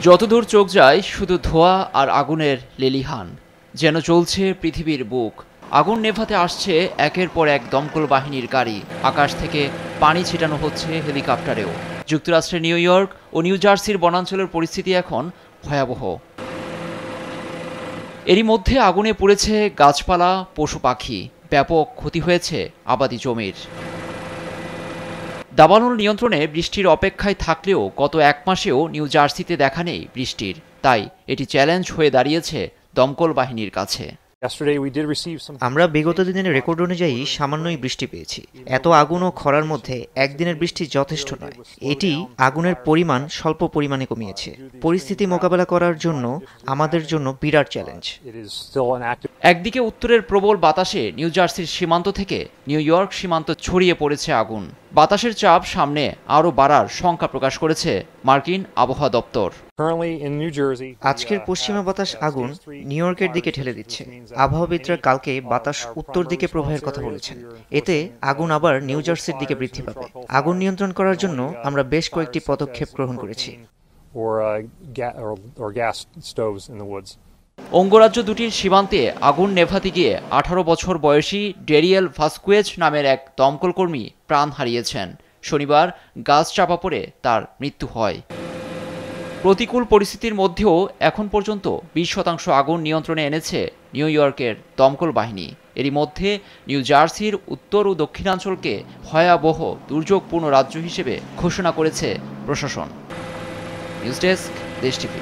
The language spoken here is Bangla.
যতদূর চোখ যায় শুধু ধোঁয়া আর আগুনের লেলিহান, যেন চলছে পৃথিবীর বুক। আগুন নেভাতে আসছে একের পর এক দমকল বাহিনীর গাড়ি, আকাশ থেকে পানি ছিটানো হচ্ছে হেলিকপ্টারেও। যুক্তরাষ্ট্রের নিউ ইয়র্ক ও নিউ জার্সির বনাঞ্চলের পরিস্থিতি এখন ভয়াবহ। এরই মধ্যে আগুনে পুড়েছে গাছপালা, পশু পাখি, ব্যাপক ক্ষতি হয়েছে আবাদি জমির। দাবানল নিয়ন্ত্রণে বৃষ্টির অপেক্ষায় থাকলেও গত এক মাসেও নিউ জার্সিতে দেখা নেই বৃষ্টির, তাই এটি চ্যালেঞ্জ হয়ে দাঁড়িয়েছে দমকল বাহিনীর কাছে। আমরা বিগত দিনের রেকর্ড অনুযায়ী সামান্যই বৃষ্টি পেয়েছি। এত আগুন ও খরার মধ্যে একদিনের বৃষ্টি যথেষ্ট নয়। এটি আগুনের পরিমাণ স্বল্প পরিমাণে কমিয়েছে। পরিস্থিতি মোকাবেলা করার জন্য আমাদের জন্য বিরাট চ্যালেঞ্জ। একদিকে উত্তরের প্রবল বাতাসে নিউ জার্সির সীমান্ত থেকে নিউ ইয়র্ক সীমান্ত ছড়িয়ে পড়েছে আগুন। বাতাসের চাপ সামনে আরও বাড়ার শঙ্কা প্রকাশ করেছে মার্কিন আবহাওয়া দপ্তর। আজকের পশ্চিমা বাতাস আগুন নিউ ইয়র্কের দিকে ঠেলে দিচ্ছে। আবহাওয়াবিদরা কালকে বাতাস উত্তর দিকে প্রবাহের কথা বলেছেন। এতে আগুন আবার নিউ জার্সির দিকে বৃদ্ধি পাবে। আগুন নিয়ন্ত্রণ করার জন্য আমরা বেশ কয়েকটি পদক্ষেপ গ্রহণ করেছি। অঙ্গরাজ্য দুটির সীমান্তে আগুন নেভাতে গিয়ে 18 বছর বয়সী ডেরিয়েল ভাস্কুয়েজ নামের এক দমকল কর্মী প্রাণ হারিয়েছেন। শনিবার গাছ চাপা পড়ে তার মৃত্যু হয়। প্রতিকূল পরিস্থিতির মধ্যেও এখন পর্যন্ত 20% আগুন নিয়ন্ত্রণে এনেছে নিউ ইয়র্কের দমকল বাহিনী। এরই মধ্যে নিউ জার্সির উত্তর ও দক্ষিণাঞ্চলকে ভয়াবহ দুর্যোগপূর্ণ রাজ্য হিসেবে ঘোষণা করেছে প্রশাসন। নিউজ ডেস্ক, দেশ টিভি।